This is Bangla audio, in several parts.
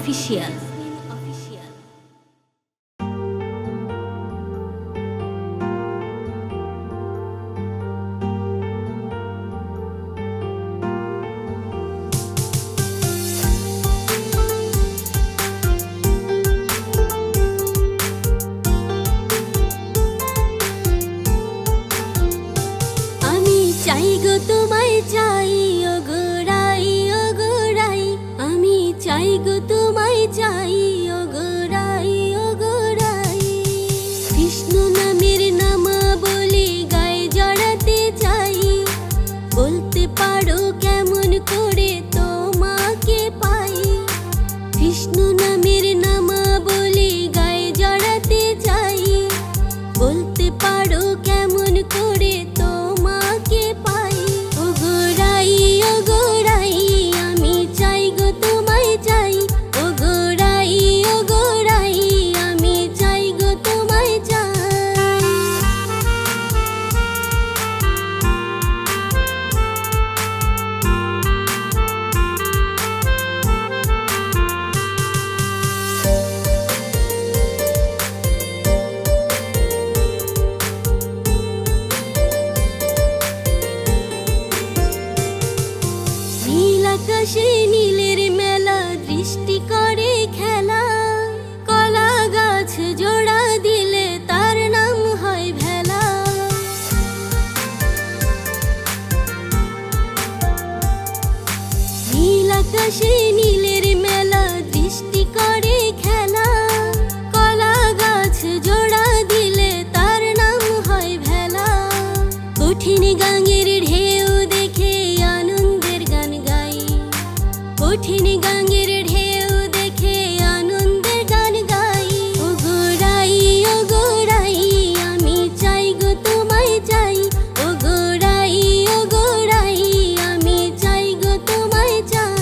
অফিসিয়াল। চাই গো তোমায় চাই ও গোড়াই ও গোড়াই, আমি চাই গো তোমায় চাই ও গোড়াই ও গোড়াই। বিষ্ণু নামের নামা বলি গায়ে জড়াতে চাই, বলতে পারো কেমন করে তোমাকে পাই। বিষ্ণু নামের নামা বলি গায়ে জড়াতে চাই, বলতে পারো কেমন করে তোমাকে পাই। ও গোড়াই ও গোড়াই, আমি চাই গো তোমায় চাই। ও গোড়াই ও গোড়াই, আমি চাই গো তোমায় চাই। আকাশে নীলের মেলা, দৃষ্টি করে খেলা। কলা গাছ জোড়া দিলে তার নাম হয় ভেলা। নীল আকাশে নীলের মেলা, দৃষ্টি করে খেলা। কলা গাছ জোড়া দিলে তার নাম হয় ভেলা। কঠিন গাঙের ঢেউ দেখে আনন্দের গান গাই, কঠিন গাঙের ঢেউ দেখে আনন্দের গান গাই। ও গোড়াই ও গোড়াই, আমি চাই গো তোমায় চাই। ও গোড়াই ও গোড়াই, আমি চাই গো তোমায় চাই।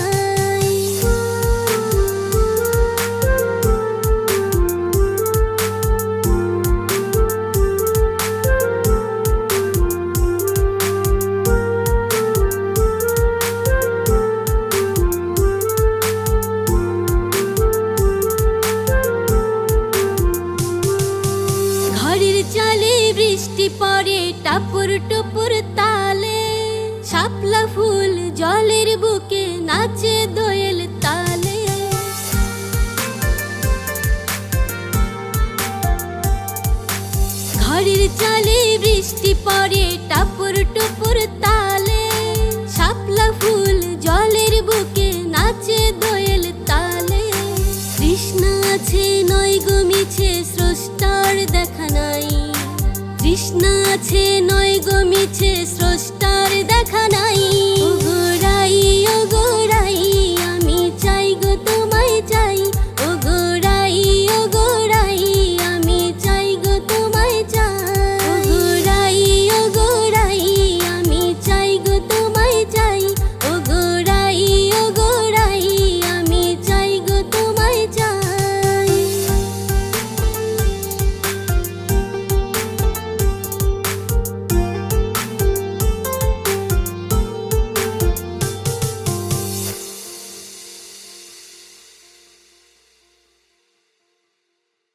ঘরের চালে বৃষ্টি পড়ে টাপুর টুপুর তালে, শাপলা ফুল জলের বুকে নাচে দোয়েল তালে। ঘরের চালে বৃষ্টি পড়ে টাপুর টুপুর তালে, শাপলা ফুল জলের বুকে নাচে দোয়েল তালে। তৃষ্ণা আছে নয় গো মিছে, স্রষ্টার দেখা নাই। তৃষ্ণা আছে নয় গো মিছে,